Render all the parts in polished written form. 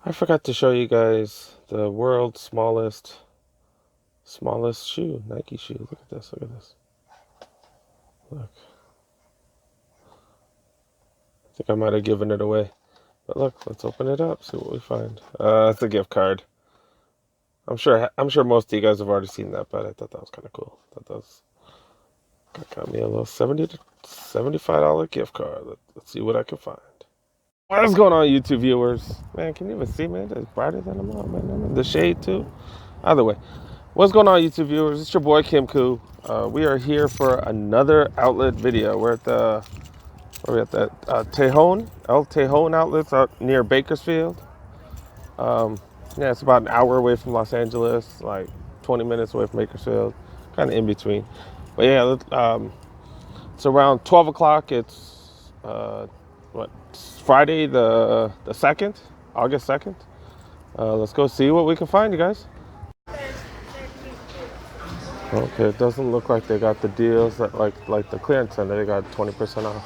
I forgot to show you guys the world's smallest shoe, Nike shoe. Look at this, look at this. Look. I think I might have given it away. But look, let's open it up, see what we find. It's a gift card. I'm sure most of you guys have already seen that, but I thought that was kind of cool. I thought that was got me a little $70 to $75 gift card. Let's see what I can find. What is going on, YouTube viewers? Man, can you even see me? It's brighter than I'm on, man. The shade too. Either way, what's going on, YouTube viewers? It's your boy Pkwy. We are here for another outlet video. We're at the Tejon, El Tejon outlets out near Bakersfield. Yeah, it's about an hour away from Los Angeles, like 20 minutes away from Bakersfield, kind of in between. But yeah, it's around 12 o'clock. It's Friday the 2nd, August 2nd. Let's go see what we can find, you guys. Okay, it doesn't look like they got the deals that like the clearance center. They got 20% off.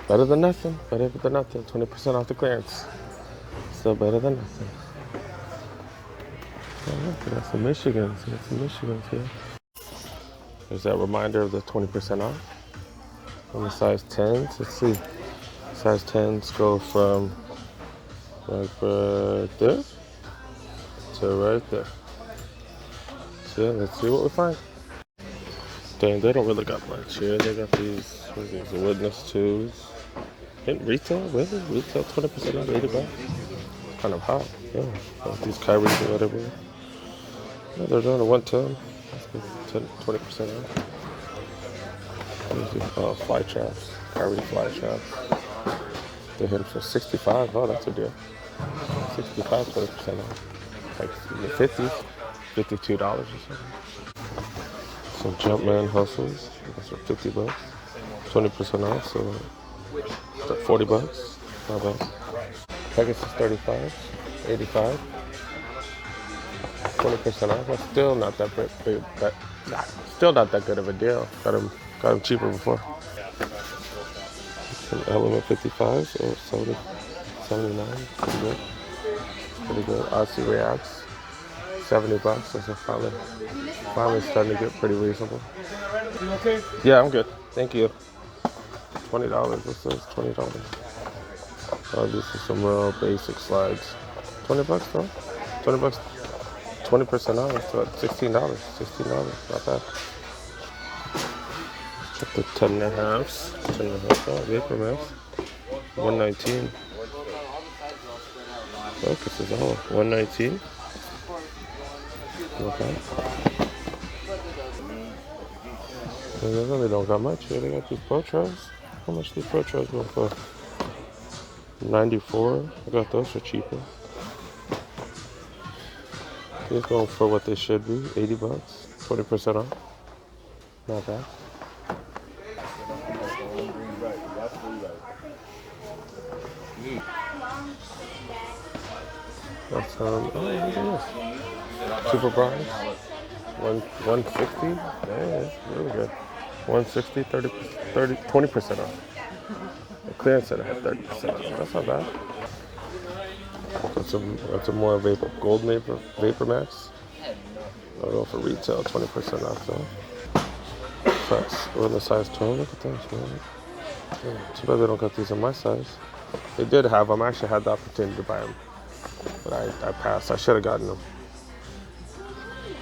Better than nothing. Better than nothing. 20% off the clearance. Still better than nothing. Oh, look, we got some Michigans. We got some Michigans here. There's that reminder of the 20% off on the size 10s. Let's see. Size 10s go from like right there to right there. So yeah, let's see what we find. Dang, they don't really got much here. They got these Witness 2s. In retail, really? Retail 20% off, $80? Kind of hot, yeah. Like these Kyries or whatever. Yeah, they're doing a 110. That's good. 20% off. Oh, fly traps. Kyrie fly traps. They're hitting for 65. Oh, that's a deal. 65, 20% off. Like in the 50s, $52 or something. Some Jumpman hustles. Those are $50. 20% off, so $40. Not bad. Pegasus 35, 85. 20% off. That's still not that big, but still not that good of a deal. Got him cheaper before. Some Element 55, so 70, 79. Pretty good. Pretty good. Aussie Reacts, $70. That's finally starting to get pretty reasonable. You okay? Yeah, I'm good. Thank you. $20. This is $20. Oh, these are some real basic slides. $20 though. $20. 20% off. So $16. $16. Not bad. Check the 10.5s. 10.5. Oh, Vapor Max. $119. Focus is all $119. Okay. They really don't got much here. They got these Pro Trails. How much these Pro Trails go for? $94. I got those for cheaper. These going for what they should be, $80. 20% off. Not bad. That's oh, look at this. Super Bronze. 160. Yeah, that's really good. 160, 20% off. The clearance center had 30% off. That's not bad. That's a more Gold Vapor Max. I'll go for retail, 20% off though. That's we're in the size 12. Look at those, man. Yeah, too bad they don't got these in my size. They did have them. I actually had the opportunity to buy them, but I passed. I should have gotten them.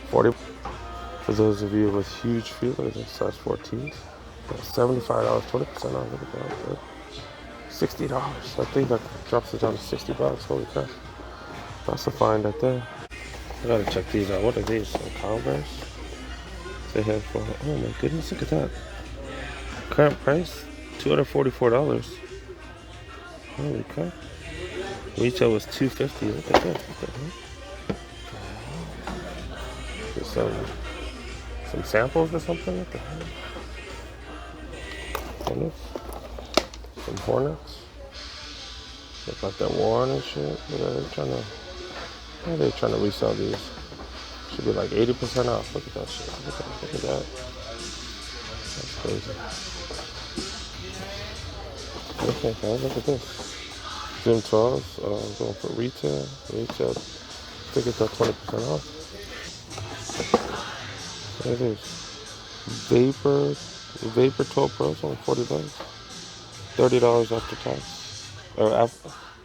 40. For those of you with huge feet, look at this, size 14. $75, 20% off. Look at that. $60. I think that drops it down to $60. Holy crap. That's a find right there. I gotta check these out. What are these? Some Converse? They have for, oh my goodness, look at that. Current price, $244. Holy crap. Retail was $250. Look at that. There's some samples or something. What the hell? Some Hornets. Look like they're worn and shit. How are they trying to resell these? Should be like 80% off. Look at that shit. Look at that. That's crazy. Okay, guys, look at this. Zoom 12s, going for retail. Retail, tickets at 20% off. There it is. Vapor 12 Pros on $40. $30 after tax. Or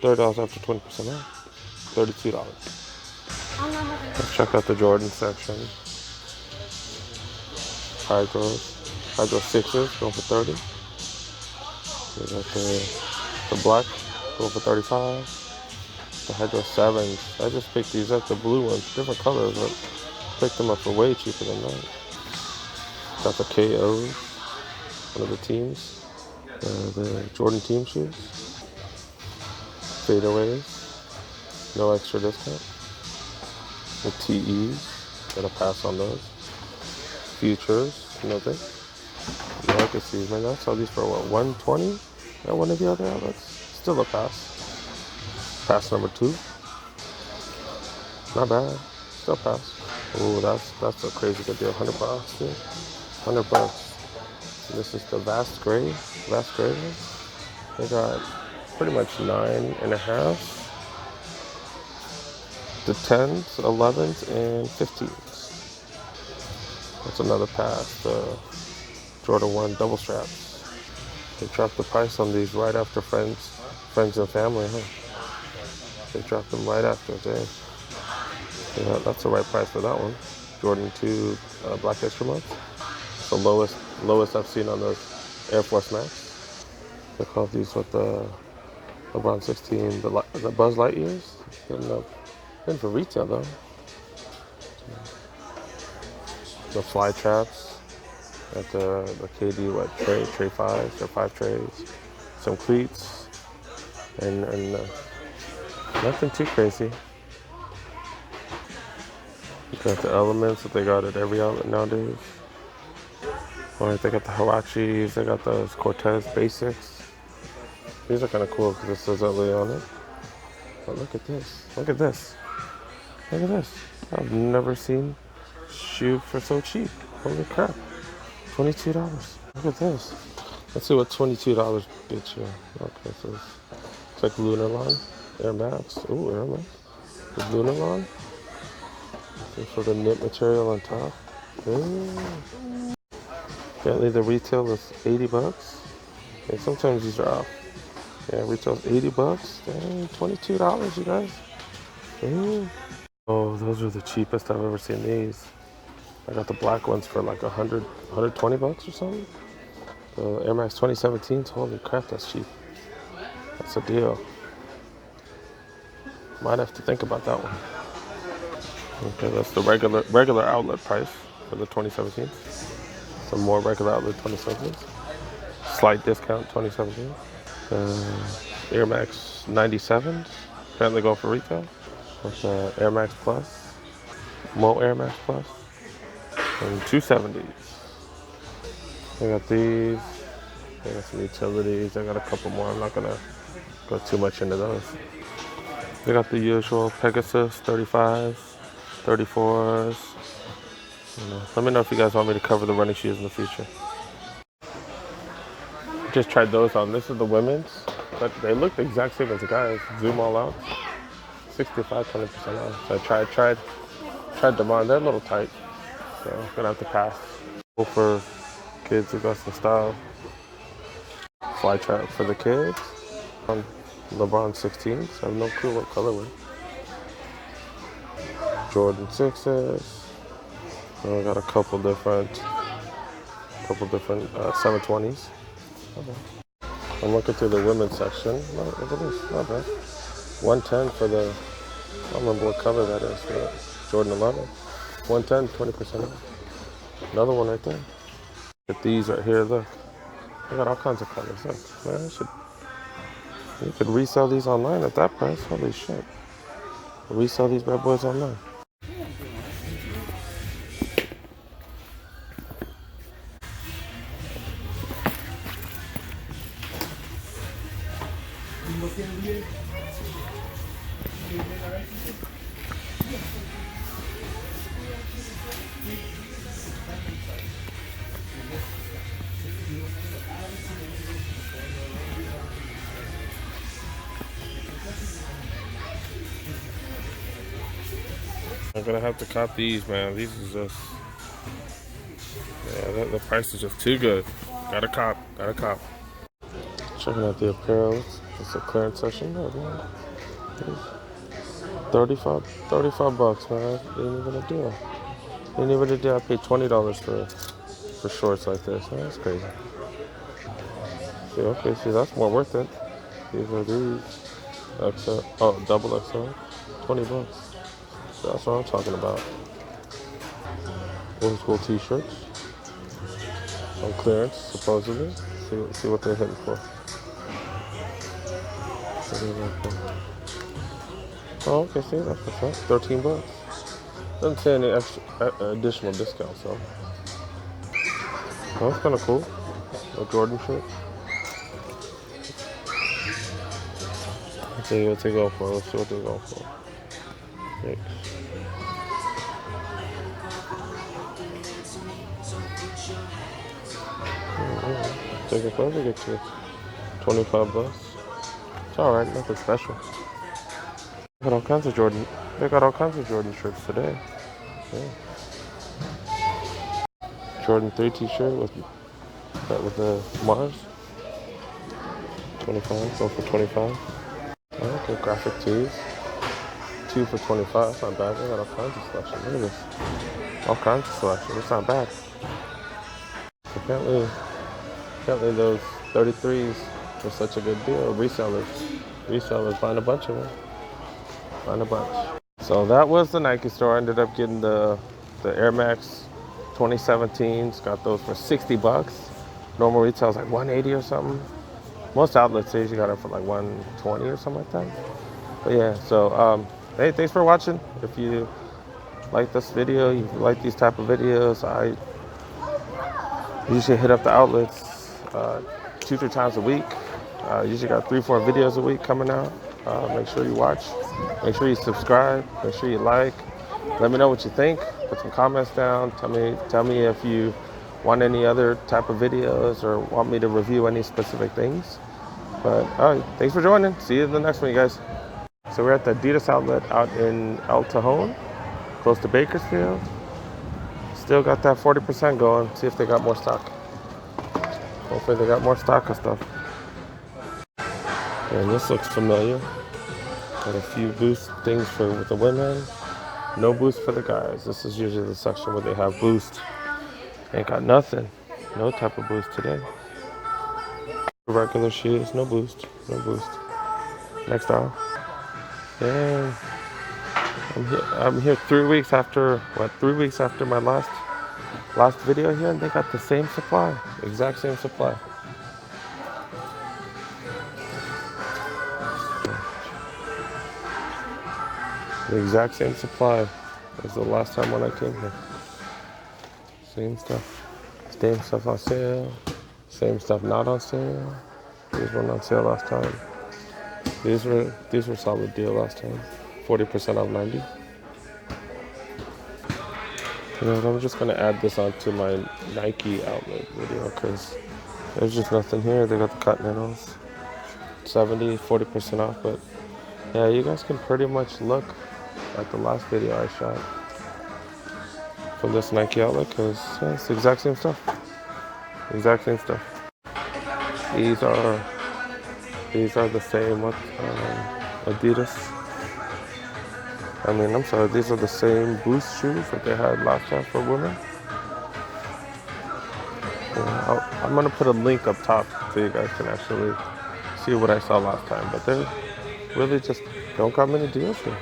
$30 after 20% off. $32. Let's check out the Jordan section. Hydro 6s going for 30. We got the black going for 35. The Hydro 7s. I just picked these up, the blue ones, different colors, but picked them up for way cheaper than that. Got the KOs, one of the teams, the Jordan team shoes. Fadeaways, no extra discount. The TEs, gonna pass on those. Futures, nothing. Legacies, man, I saw these for what, 120 at one of the other outlets? Still a pass. Pass number 2. Not bad. Still pass. Ooh, that's a crazy good deal. $100 too. $100. This is the Vast Gray one. They got pretty much 9.5. The 10s, 11s, and 15s. That's another pass. The Jordan 1 double straps. They dropped the price on these right after Friends and Family, huh? They dropped them right after. Dang. Yeah, that's the right price for that one. Jordan 2 Black Extra Month. It's the lowest I've seen on those Air Force Max. They call these with the LeBron 16, the Buzz Lightyears. Good for retail though. The fly traps at the KD tray 5s or 5 trays. Some cleats and nothing too crazy. You got the Elements that they got at every outlet nowadays. Alright, they got the Huaraches, they got those Cortez Basics. These are kind of cool because it says LA on it. But look at this. Look at this. Look at this. I've never seen shoe for so cheap. Holy crap. $22. Look at this. Let's see what $22 gets you. Okay, so it's like Lunarlon, Air Max. Ooh, Air Max. The Lunarlon. For the knit material on top. Ooh. Apparently the retail is $80. And sometimes these are off. Yeah, retail's $80. Dang, $22, you guys. Ooh. Oh, those are the cheapest I've ever seen these. I got the black ones for like $120 or something. The Air Max 2017s, holy crap, that's cheap. That's a deal. Might have to think about that one. Okay, that's the regular outlet price for the 2017s. Some more regular outlet 2017s. Slight discount 2017. Air Max 97s. Apparently go for retail. With Air Max Plus. Mo Air Max Plus. And 270s. I got these. I got some utilities. I got a couple more. I'm not gonna go too much into those. They got the usual Pegasus 35s, 34s. Let me know if you guys want me to cover the running shoes in the future. Just tried those on. This is the women's, but they look the exact same as the guys. Zoom all out. 65, 20% off. So I tried them on. They're a little tight, so I'm gonna have to pass. Go for kids who got some style. Fly trap for the kids. Lebrons 16s. I have no clue what colorway. Jordan 6s. I got a couple different 720s. Okay. I'm looking through the women's section. Look at this, not bad. 110 for the, I don't remember what color that is for the Jordan 11. 110, 20% off. Another one right there. Get these right here, look. I got all kinds of colors, look. Man, you could resell these online at that price. Holy shit. Resell these bad boys online. I'm gonna have to cop these, man. These is just, yeah, the price is just too good. Gotta cop, gotta cop. Checking out the apparel. It's a clearance section. Oh, man. 35 bucks, man. Ain't even a deal. Ain't even a deal. I paid $20 for shorts like this. Man, that's crazy. See, okay, see, that's more worth it. These are these. XL, oh, double XL. 20 bucks. That's what I'm talking about. Old school t-shirts. On clearance, supposedly. See what they're hitting for. Oh, okay, see, that's what's up. 13 bucks. Doesn't say any extra additional discount, so. Oh, that's kind of cool. A Jordan shirt. Let's see what they go for. Let's see what they go for. Yikes. Take it further, get you 25 bucks. It's alright, nothing special. They got all kinds of Jordan. They got all kinds of Jordan shirts today. Yeah. Jordan 3 t-shirt with the Mars. 25, go for 25. Oh, okay, graphic tees. 2 for 25, that's not bad. They got all kinds of selection. Look at this. All kinds of selection. It's not bad. Apparently those 33s were such a good deal. Resellers buying a bunch of them. Buying a bunch. So that was the Nike store. I ended up getting the Air Max 2017s. Got those for 60 bucks. Normal retail is like 180 or something. Most outlets usually got it for like 120 or something like that. But yeah, so hey, thanks for watching. If you like this video, you like these type of videos, I usually hit up the outlets 2-3 times a week. Usually got 3-4 videos a week coming out. Make sure you watch. Make sure you subscribe. Make sure you like. Let me know what you think. Put some comments down. Tell me if you want any other type of videos or want me to review any specific things. But all right, thanks for joining. See you in the next one, you guys. So we're at the Adidas Outlet out in El Tejon, close to Bakersfield. Still got that 40% going. See if they got more stock. Hopefully they got more stock of stuff. And this looks familiar. Got a few Boost things with the women. No Boost for the guys. This is usually the section where they have Boost. Ain't got nothing. No type of Boost today. Regular shoes, no Boost. No Boost. Next aisle. And I'm here 3 weeks after my last video here, and they got the same supply, exact same supply. The exact same supply as the last time when I came here. Same stuff. Same stuff on sale. Same stuff not on sale. These weren't on sale last time. These were solid deal last time. 40% off 90. You know, I'm just gonna add this onto my Nike outlet video because there's just nothing here. They got the Continentals, 40% off. But yeah, you guys can pretty much look at the last video I shot from this Nike outlet because yeah, it's the exact same stuff. Exact same stuff. These are the same with Adidas. I'm sorry, these are the same Boost shoes that they had last time for women. Yeah, I'm going to put a link up top so you guys can actually see what I saw last time. But they really just don't got many deals here.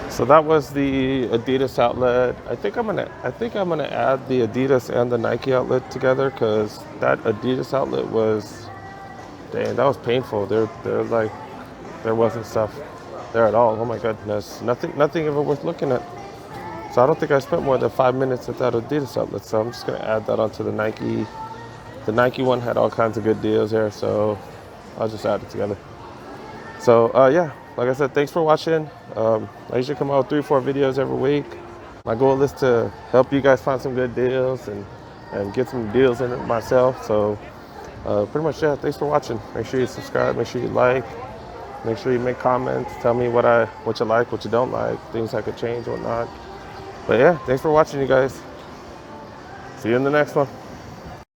So that was the Adidas outlet. I think I'm gonna add the Adidas and the Nike outlet together because that Adidas outlet was, dang, that was painful. They're like, there wasn't stuff there at all. Oh my goodness, nothing ever worth looking at. So I don't think I spent more than 5 minutes at that Adidas outlet. So I'm just gonna add that onto the Nike. The Nike one had all kinds of good deals there, so I'll just add it together. So yeah, like I said, thanks for watching. I usually come out with 3-4 videos every week. My goal is to help you guys find some good deals and get some deals in it myself. So pretty much, yeah, thanks for watching. Make sure you subscribe, make sure you like. Make sure you make comments. Tell me what you like, what you don't like, things I could change, whatnot. But yeah, thanks for watching, you guys. See you in the next one.